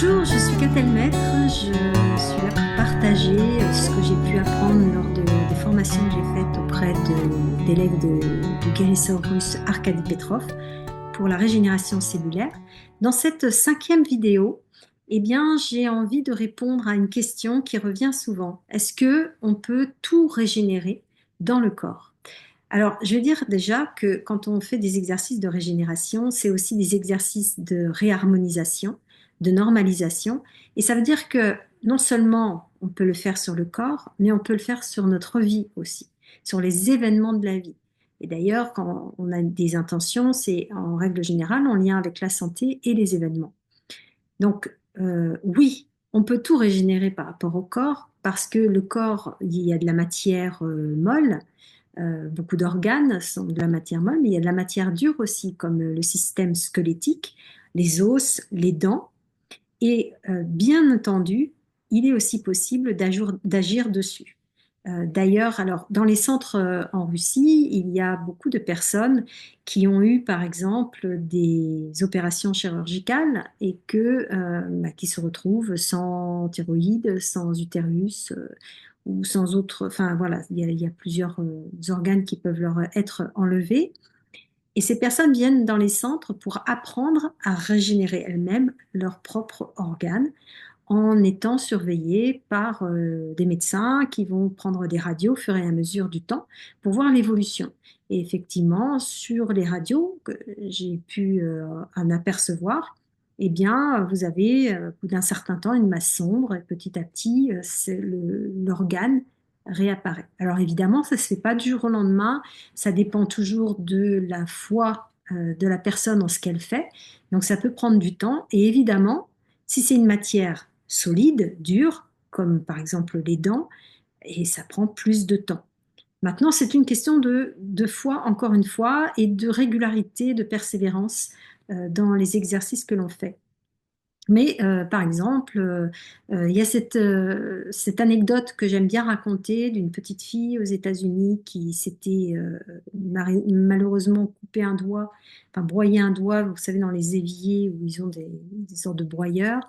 Bonjour, je suis Catel Maître. Je suis là pour partager ce que j'ai pu apprendre lors des formations que j'ai faites auprès d'élèves du guérisseur russe Arkady Petrov pour la régénération cellulaire. Dans cette cinquième vidéo, eh bien, j'ai envie de répondre à une question qui revient souvent. Est-ce que on peut tout régénérer dans le corps? Alors, je vais dire déjà que quand on fait des exercices de régénération, c'est aussi des exercices de réharmonisation, de normalisation. Et ça veut dire que non seulement on peut le faire sur le corps, mais on peut le faire sur notre vie aussi, sur les événements de la vie. Et d'ailleurs, quand on a des intentions, c'est en règle générale en lien avec la santé et les événements. Donc, oui, on peut tout régénérer par rapport au corps, parce que le corps, il y a de la matière molle, beaucoup d'organes sont de la matière molle, mais il y a de la matière dure aussi, comme le système squelettique, les os, les dents. Et bien entendu, il est aussi possible d'agir dessus. D'ailleurs, alors dans les centres en Russie, il y a beaucoup de personnes qui ont eu, par exemple, des opérations chirurgicales et qui se retrouvent sans thyroïde, sans utérus ou sans autre. Enfin voilà, il y a plusieurs organes qui peuvent leur être enlevés. Et ces personnes viennent dans les centres pour apprendre à régénérer elles-mêmes leurs propres organes en étant surveillées par des médecins qui vont prendre des radios au fur et à mesure du temps pour voir l'évolution. Et effectivement, sur les radios que j'ai pu en apercevoir, eh bien, vous avez au bout d'un certain temps une masse sombre et petit à petit, l'organe réapparaît. Alors évidemment, ça ne se fait pas du jour au lendemain, ça dépend toujours de la foi de la personne en ce qu'elle fait, donc ça peut prendre du temps et évidemment, si c'est une matière solide, dure, comme par exemple les dents, et ça prend plus de temps. Maintenant, c'est une question de foi, encore une fois, et de régularité, de persévérance dans les exercices que l'on fait. Mais par exemple, il y a cette anecdote que j'aime bien raconter d'une petite fille aux États-Unis qui s'était malheureusement coupé un doigt, enfin broyé un doigt, vous savez, dans les éviers où ils ont des sortes de broyeurs,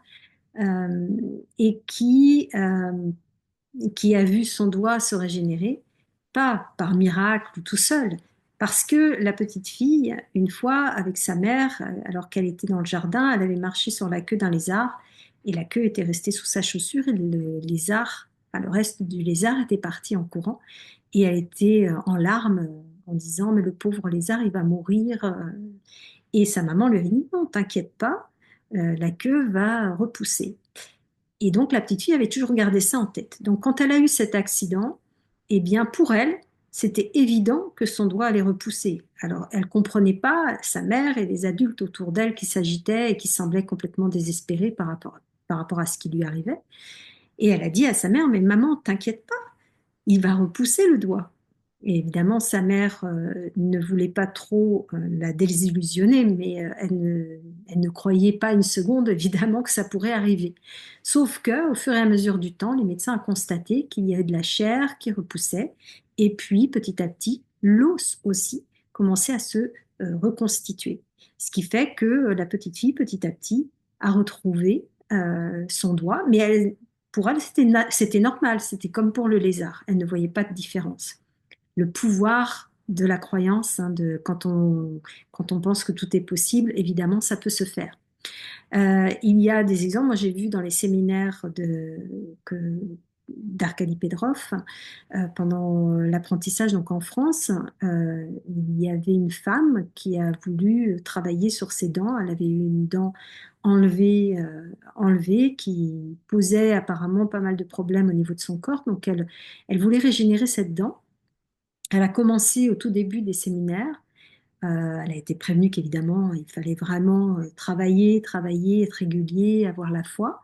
euh, et qui a vu son doigt se régénérer, pas par miracle ou tout seul, parce que la petite fille, une fois avec sa mère, alors qu'elle était dans le jardin, elle avait marché sur la queue d'un lézard et la queue était restée sous sa chaussure et le lézard, enfin, le reste du lézard était parti en courant et elle était en larmes en disant mais le pauvre lézard il va mourir. Et sa maman lui a dit non, t'inquiète pas, la queue va repousser. Et donc la petite fille avait toujours gardé ça en tête. Donc quand elle a eu cet accident, eh bien pour elle, c'était évident que son doigt allait repousser. Alors elle comprenait pas sa mère et les adultes autour d'elle qui s'agitaient et qui semblaient complètement désespérés par rapport à ce qui lui arrivait. Et elle a dit à sa mère, mais maman, t'inquiète pas, il va repousser le doigt. Et évidemment, sa mère ne voulait pas trop la désillusionner, mais elle ne croyait pas une seconde, évidemment, que ça pourrait arriver. Sauf que, au fur et à mesure du temps, les médecins ont constaté qu'il y avait de la chair qui repoussait, et puis, petit à petit, l'os aussi commençait à se reconstituer. Ce qui fait que la petite fille, petit à petit, a retrouvé son doigt, mais pour elle, c'était normal, c'était comme pour le lézard. Elle ne voyait pas de différence. Le pouvoir de la croyance, hein, quand on pense que tout est possible, évidemment, ça peut se faire. Il y a des exemples, moi j'ai vu dans les séminaires d'Arkady Pedrov pendant l'apprentissage donc en France, il y avait une femme qui a voulu travailler sur ses dents. Elle avait eu une dent enlevée qui posait apparemment pas mal de problèmes au niveau de son corps. Donc elle voulait régénérer cette dent. Elle a commencé au tout début des séminaires. Elle a été prévenue qu'évidemment, il fallait vraiment travailler, travailler, être régulier, avoir la foi.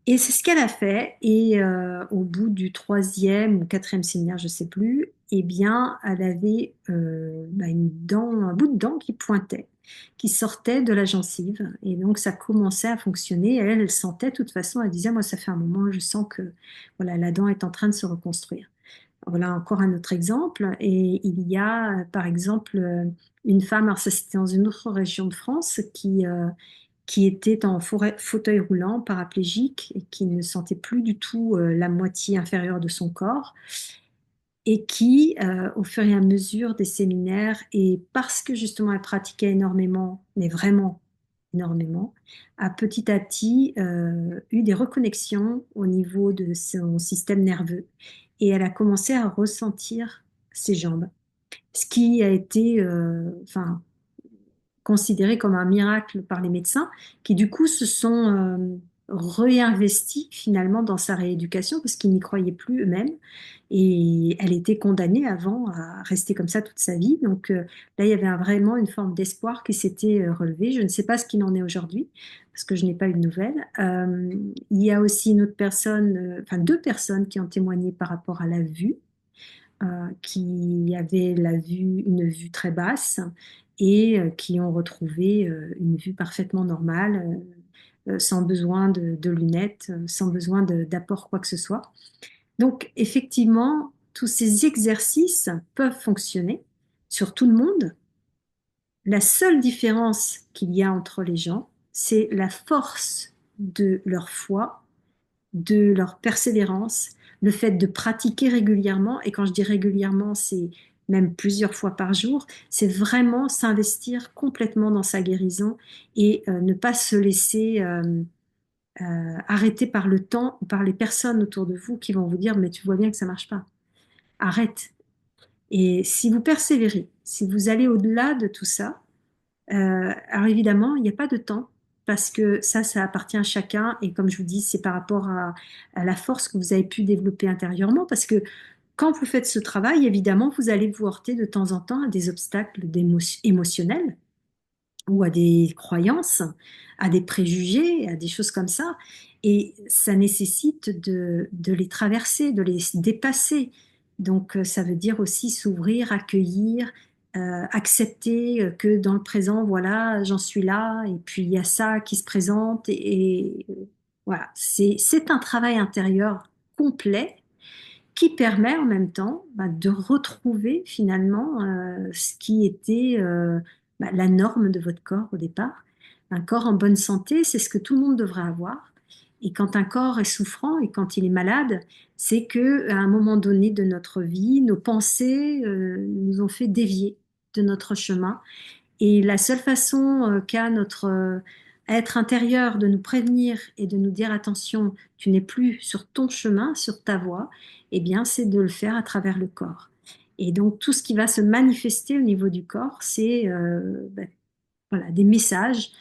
Et c'est ce qu'elle a fait. Et au bout du troisième ou quatrième séminaire, je ne sais plus, eh bien, elle avait une dent, un bout de dent qui pointait, qui sortait de la gencive. Et donc, ça commençait à fonctionner. Elle sentait, de toute façon, elle disait, moi, ça fait un moment, je sens que voilà, la dent est en train de se reconstruire. Voilà encore un autre exemple. Et il y a, par exemple, une femme, alors ça c'était dans une autre région de France, qui était en fauteuil roulant, paraplégique, et qui ne sentait plus du tout la moitié inférieure de son corps, et qui, au fur et à mesure des séminaires, et parce que justement elle pratiquait énormément, mais vraiment énormément, a petit à petit eu des reconnexions au niveau de son système nerveux, et elle a commencé à ressentir ses jambes, ce qui a été, enfin, considéré comme un miracle par les médecins, qui du coup se sont réinvestis finalement dans sa rééducation parce qu'ils n'y croyaient plus eux-mêmes. Et elle était condamnée avant à rester comme ça toute sa vie. Donc là, il y avait vraiment une forme d'espoir qui s'était relevée. Je ne sais pas ce qu'il en est aujourd'hui parce que je n'ai pas eu de nouvelles. Il y a aussi une autre personne, enfin deux personnes qui ont témoigné par rapport à la vue, qui avaient une vue très basse et qui ont retrouvé une vue parfaitement normale, sans besoin de lunettes, sans besoin d'apport quoi que ce soit. Donc effectivement, tous ces exercices peuvent fonctionner sur tout le monde. La seule différence qu'il y a entre les gens, c'est la force de leur foi, de leur persévérance, le fait de pratiquer régulièrement, et quand je dis régulièrement, c'est même plusieurs fois par jour, c'est vraiment s'investir complètement dans sa guérison et ne pas se laisser arrêter par le temps ou par les personnes autour de vous qui vont vous dire, mais tu vois bien que ça marche pas. Arrête. Et si vous persévérez, si vous allez au-delà de tout ça, alors évidemment, il n'y a pas de temps parce que ça appartient à chacun. Et comme je vous dis, c'est par rapport à la force que vous avez pu développer intérieurement. Parce que quand vous faites ce travail, évidemment, vous allez vous heurter de temps en temps à des obstacles émotionnels ou à des croyances, à des préjugés, à des choses comme ça. Et ça nécessite de les traverser, de les dépasser. Donc ça veut dire aussi s'ouvrir, accueillir, accepter que dans le présent, voilà, j'en suis là, et puis il y a ça qui se présente, voilà, c'est un travail intérieur complet qui permet en même temps de retrouver finalement ce qui était la norme de votre corps au départ. Un corps en bonne santé, c'est ce que tout le monde devrait avoir. Et quand un corps est souffrant et quand il est malade, c'est que à un moment donné de notre vie, nos pensées nous ont fait dévier de notre chemin, et la seule façon qu'a notre être intérieur de nous prévenir et de nous dire attention, tu n'es plus sur ton chemin, sur ta voie, eh bien, c'est de le faire à travers le corps. Et donc, tout ce qui va se manifester au niveau du corps, c'est voilà, des messages.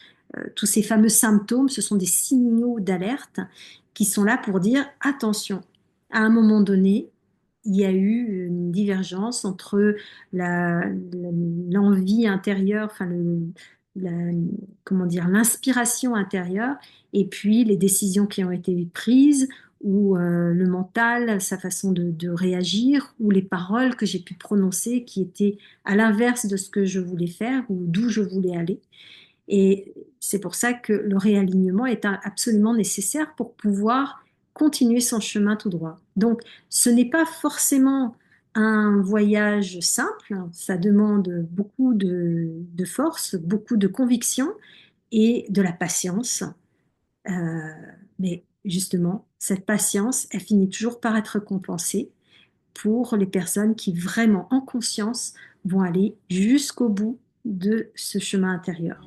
Tous ces fameux symptômes, ce sont des signaux d'alerte qui sont là pour dire attention. À un moment donné, il y a eu une divergence entre l'envie intérieure, enfin la- comment dire, l'inspiration intérieure, et puis les décisions qui ont été prises, ou le mental, sa façon de réagir, ou les paroles que j'ai pu prononcer qui étaient à l'inverse de ce que je voulais faire ou d'où je voulais aller. Et c'est pour ça que le réalignement est absolument nécessaire pour pouvoir continuer son chemin tout droit. Donc, ce n'est pas forcément un voyage simple, ça demande beaucoup de force, beaucoup de conviction et de la patience. Euh, mais justement, cette patience, elle finit toujours par être récompensée pour les personnes qui vraiment, en conscience, vont aller jusqu'au bout de ce chemin intérieur.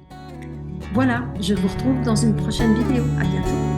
Voilà, je vous retrouve dans une prochaine vidéo. À bientôt.